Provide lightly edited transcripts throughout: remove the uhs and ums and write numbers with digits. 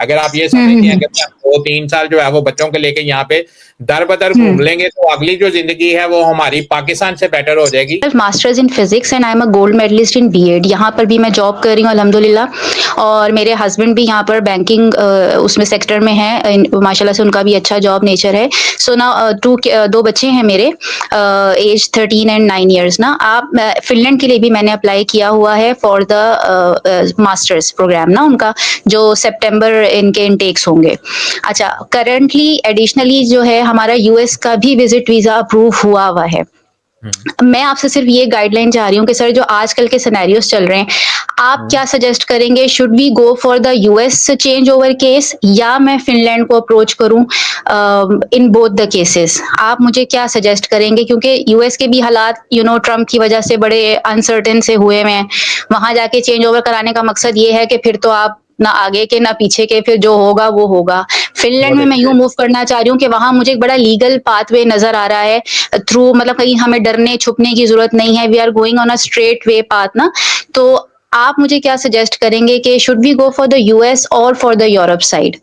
अगर आप ये समझती हैं कि 2-3 साल जो है वो बच्चों को लेके यहाँ पे दर बदर घूम लेंगे तो अगली जो जिंदगी है वो हमारी पाकिस्तान से बेटर हो जाएगी। Masters in physics and I am a gold medallist in BEd. यहाँ पर भी मैं जॉब कर रही हूँ अल्हम्दुलिल्लाह, और मेरे हस्बैंड भी यहाँ पर बैंकिंग उसमें सेक्टर में है, माशाल्लाह से उनका भी अच्छा जॉब नेचर है। सो ना दो बच्चे हैं मेरे, एज 13 एंड 9 ईयर्स ना। आप फिनलैंड के लिए भी मैंने अप्लाई किया हुआ है फॉर द मास्टर्स प्रोग्राम ना, उनका जो सितंबर इनके इनटेक्स होंगे। अच्छा, करंटली एडिशनली जो है हमारा यूएस का भी विजिट वीजा अप्रूव हुआ है। मैं आपसे सिर्फ ये गाइडलाइन चाह रही हूँ कि सर जो आजकल के सिनेरियोस चल रहे हैं, आप क्या सजेस्ट करेंगे? Should we go for the US change over case, या मैं फिनलैंड को अप्रोच करूं इन बोथ द केसेस? आप मुझे क्या सजेस्ट करेंगे? क्योंकि यूएस के भी हालात ट्रम्प की वजह से बड़े अनसर्टेन से हुए हैं। वहां जाके चेंज ओवर कराने का मकसद ये है कि फिर तो आप ना आगे के ना पीछे के, फिर जो होगा वो होगा। फिनलैंड में मैं यूं मूव करना चाह रही हूँ कि वहां मुझे एक बड़ा लीगल पाथवे नजर आ रहा है थ्रू, मतलब कहीं हमें डरने छुपने की जरूरत नहीं है। We are going on a straight way path ना। तो आप मुझे क्या सजेस्ट करेंगे कि should we go for the US और फॉर द यूरोप साइड?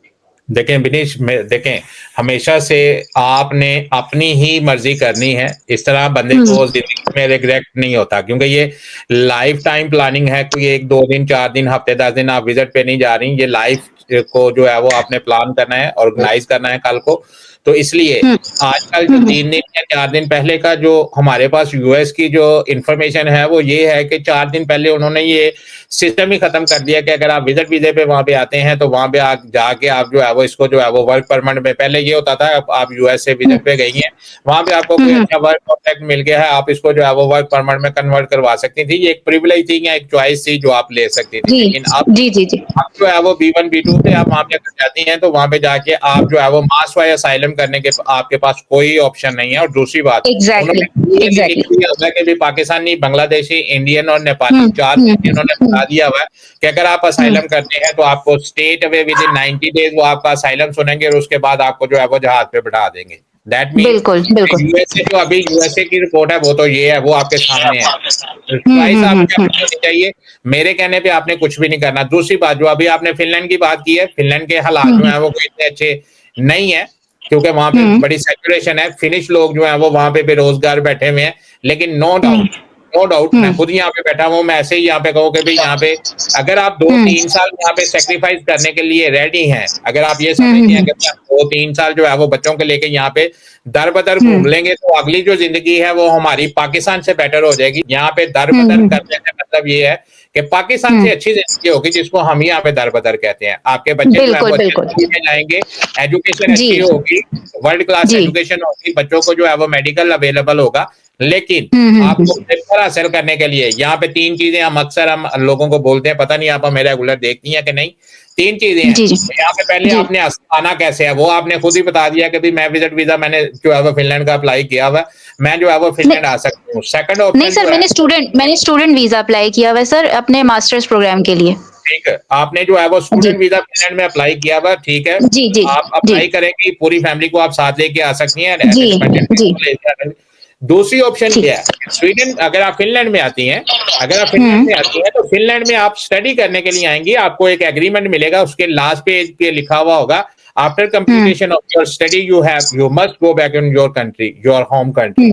देखें विनीश, देखें, हमेशा से आपने अपनी ही मर्जी करनी है। इस तरह बंदे को जिंदगी में रिग्रेट नहीं होता, क्योंकि ये लाइफ टाइम प्लानिंग है। कोई 1-2 दिन 4 दिन हफ्ते 10 दिन आप विजिट पे नहीं जा रही, ये लाइफ को जो है वो आपने प्लान करना है, ऑर्गेनाइज करना है कल को। तो इसलिए आजकल जो 3 दिन या 4 दिन पहले का जो हमारे पास यूएस की जो इंफॉर्मेशन है वो ये है कि 4 दिन पहले उन्होंने ये सिस्टम ही खत्म कर दिया कि अगर आप विजिट वीजे पे वहां पे आते हैं तो वहां पे आप जाके आप जो है वो इसको जो है वो वर्क परमिट में, पहले ये होता था आप यूएस से विजिट पे गई हैं, वहां पे आपको कोई अच्छा वर्क कॉन्ट्रैक्ट मिल गया है, आप इसको जो है वो वर्क परमिट में कन्वर्ट करवा सकती थी। ये एक प्रिविलेज थी या एक चॉइस थी जो आप ले सकती थी। जी लेकिन अब जी जी जी। जो है वो B1 B2 पे आप वहां पे अगर जाती हैं तो वहां पे जाके आप जो है वो मास वाइज असाइलम करने के आपके पास कोई ऑप्शन नहीं है। और दूसरी बात, एग्जैक्टली उन्होंने क्लियरली एग्जैक्टली। लिख दिया हुआ है कि भी पाकिस्तानी, बांग्लादेशी, इंडियन और नेपाली 4 इन्होंने बता दिया हुआ है कि अगर आप असाइलम करते हैं तो आपको state away with in 90 days वो आपका असाइलम सुनेंगे और उसके बाद आपको जो है वो जहाज पे बैठा देंगे। दैट मीन्स बिल्कुल बिल्कुल। यूएसए, जो अभी यूएसए की रिपोर्ट है वो तो ये है, वो आपके सामने है। चॉइस आपकी अपनी होनी चाहिए। मेरे कहने पे आपने कुछ भी नहीं करना। दूसरी बात, जो अभी आपने फिनलैंड की बात की है, फिनलैंड के हालात जो है वो कोई इतने अच्छे नहीं है, क्योंकि वहां पे बड़ी सैचुरेशन है। फिनिश लोग जो है वो वहां पे बेरोजगार बैठे हुए हैं। लेकिन नो डाउट मैं खुद यहाँ पे बैठा हूँ, मैं ऐसे ही यहाँ पे कहूँ कि भाई यहाँ पे अगर आप 2-3 साल यहाँ पे सेक्रीफाइस करने के लिए रेडी हैं, अगर आप ये समझती हैं कि 2-3 साल जो है वो बच्चों को लेके यहाँ पे दर बदर घूम लेंगे तो अगली जो जिंदगी है वो हमारी पाकिस्तान से बेटर हो जाएगी। यहाँ पे दर बदर करने का मतलब ये है कि पाकिस्तान से अच्छी जिंदगी होगी, जिसको हम यहाँ पे दर बदर कहते हैं। आपके बच्चे जो है वो बिल्कुल अच्छे बिल्कुल। स्कूल में जाएंगे, एजुकेशन जी अच्छी होगी, वर्ल्ड क्लास जी। एजुकेशन होगी, बच्चों को जो है वो मेडिकल अवेलेबल होगा। लेकिन आपको पेपर हासिल करने के लिए यहाँ पे 3 चीजें हम अक्सर हम लोगों को बोलते हैं, पता नहीं आप हमें रेगुलर देखती हैं कि नहीं। 3 चीजें हैं। जी जी यहाँ पे पहले जी। आपने आना कैसे है वो आपने खुद ही बता दिया कि भाई मैं विजिट वीजा मैंने जो है वो फिनलैंड का अप्लाई किया हुआ, मैं जो है वो फिनलैंड आ सकती हूँ। सेकंड नहीं ऑप्शन सर, जो है, मैंने स्टूडेंट वीजा अप्लाई किया हुआ है सर, अपने मास्टर्स प्रोग्राम के लिए। ठीक है, आपने जो है वो जी स्टूडेंट वीजा फिनलैंड में अप्लाई किया हुआ, ठीक है। जी जी आप जी अप्लाई करेंगी, पूरी फैमिली को आप साथ लेके आ सकती हैं, जी डिपेंडेंट जी। को लेके आ सकती हैं। दूसरी ऑप्शन ठीक। क्या है? स्वीडन, अगर आप फिनलैंड में आती हैं, अगर आप फिनलैंड में आती हैं तो फिनलैंड में आप स्टडी करने के लिए आएंगी, आपको एक एग्रीमेंट मिलेगा, उसके लास्ट पेज पे लिखा हुआ होगा, after completion of your study you must go back in your country, your home country.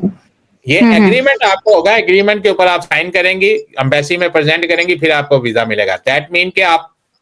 ये एग्रीमेंट आपको होगा, एग्रीमेंट के ऊपर आप साइन करेंगी, एम्बेसी में प्रेजेंट करेंगी, फिर आपको वीजा मिलेगा। दैट मीन कि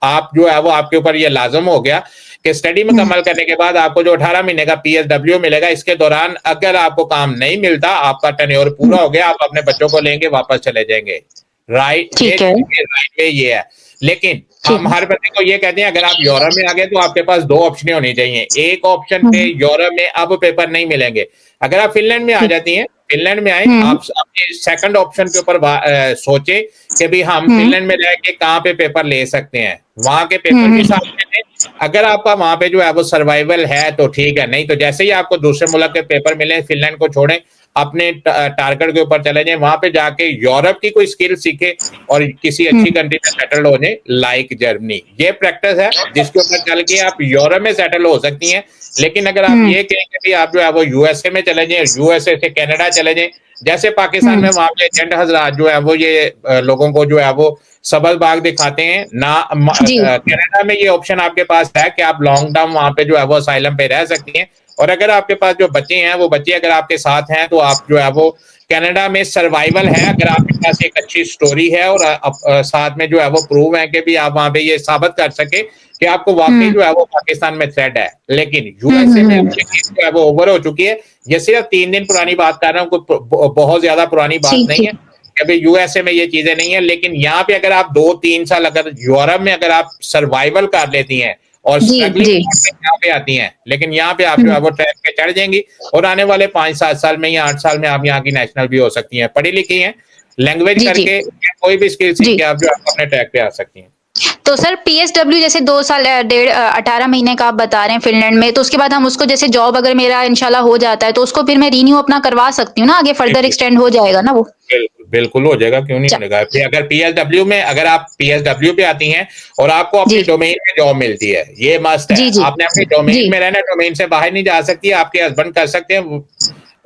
आप जो है वो आपके ऊपर ये लाजम हो गया कि स्टडी मुकम्मल करने के बाद आपको जो 18 महीने का PSW मिलेगा, इसके दौरान अगर आपको काम नहीं मिलता, आपका टेन्योर पूरा हो गया, आप अपने बच्चों को लेंगे वापस चले जाएंगे। राइट, ये ठीक है। राइट वे ये है। लेकिन ठीक हम हर बंदे को ये कहते हैं अगर आप यूरोप में आ गए तो आपके पास 2 ऑप्शन होनी चाहिए। एक ऑप्शन पे यूरोप में अब पेपर नहीं मिलेंगे। अगर आप फिनलैंड में आ जाती हैं, फिनलैंड में आए, आप अपने सेकंड ऑप्शन के ऊपर सोचे कि भी हम फिनलैंड में रह के कहाँ पे पेपर ले सकते हैं, वहां के पेपर भी सामने हैं। अगर आपका वहां पे जो है वो सर्वाइवल है तो ठीक है, नहीं तो जैसे ही आपको दूसरे मुल्क के पेपर मिले, फिनलैंड को छोड़ें, अपने टारगेट के ऊपर चले जाएं, वहां पे जाके यूरोप की कोई स्किल सीखे और किसी अच्छी कंट्री में सेटल हो जाए, लाइक जर्मनी। ये प्रैक्टिस है जिसके ऊपर चल के आप यूरोप में सेटल हो सकती हैं। लेकिन अगर आप ये कहेंगे कि आप जो है वो यूएसए में चले जाएं, यूएसए से कनाडा चले जाएं, जैसे पाकिस्तान में वहां पे एजेंट हजरात जो है वो ये लोगों को जो है वो सबज बाग दिखाते हैं ना। जी। कनाडा में ये ऑप्शन आपके पास है कि आप लॉन्ग टर्म वहां पे जो है वो असाइलम पे रह सकती हैं, और अगर आपके पास जो बच्चे हैं वो बच्चे अगर आपके साथ हैं तो आप जो है वो कनाडा में सर्वाइवल है, अगर आपके पास एक अच्छी स्टोरी है और साथ में जो है वो प्रूव है कि भी आप वहां पे ये साबित कर सके कि आपको वाकई जो है वो पाकिस्तान में थ्रेट है। लेकिन यूएसए में अब ये चीज जो है वो ओवर हो चुकी है। ये सिर्फ 3 दिन पुरानी बात कर रहा हूँ, कोई बहुत ज्यादा पुरानी बात ठीक, नहीं है। ठीक। अभी यूएसए में ये चीजें नहीं है, लेकिन यहाँ पे अगर आप 2-3 साल अगर यूरोप में अगर आप सर्वाइवल कर लेती हैं और जी, स्ट्रगलिंग जी। यहाँ पे आती हैं, लेकिन यहाँ पे आप जो हुँ। है वो ट्रैक पे चढ़ जाएंगी और आने वाले 5-7 साल में या 8 साल में आप यहाँ की नेशनल भी हो सकती हैं, पढ़ी लिखी हैं, लैंग्वेज जी, जी। करके कोई भी स्किल सीख जी। के आप जो है अपने ट्रैक पे आ सकती हैं। तो सर पीएसडब्ल्यू जैसे 2 साल 18 महीने का आप बता रहे हैं फ़िनलैंड में, तो उसके बाद हम उसको जैसे जॉब अगर मेरा इंशाल्लाह हो जाता है, तो उसको फिर मैं रिन्यू अपना करवा सकती हूँ ना? आगे फर्दर बिल्कुल, एक्सटेंड हो जाएगा ना वो? बिल्कुल, बिल्कुल हो जाएगा, क्यों नहीं च होगा। फिर अगर पीएसडब्ल्यू में अगर आप पीएसडब्ल्यू पे आती हैं और आपको अपनी जी। डोमेन में जॉब मिलती है, ये मस्ट है। जी, जी। आपने अपनी डोमेन जी। में रहना, डोमेन से बाहर नहीं जा सकती, आपके हस्बैंड कर सकते हैं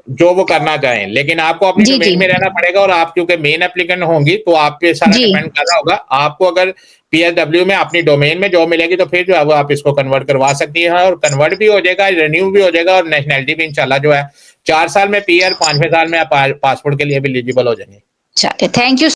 जो वो करना चाहें, लेकिन आपको अपनी जी, जी। डोमेन में रहना पड़ेगा और आप क्योंकि मेन एप्लीकेंट होंगी तो आप पे सारा जी। डिपेंड कर रहा होगा। आपको अगर पीएसडब्ल्यू में अपनी डोमेन में जॉब मिलेगी तो फिर जो है वो आप इसको कन्वर्ट करवा सकती हैं और कन्वर्ट भी हो जाएगा, रिन्यू भी हो जाएगा और नेशनैलिटी भी इंशाल्लाह जो है 4 साल में पीआर, 5वें साल में आप पासपोर्ट के लिए भी एलिजिबल हो जाएंगे। चलिए, थैंक यू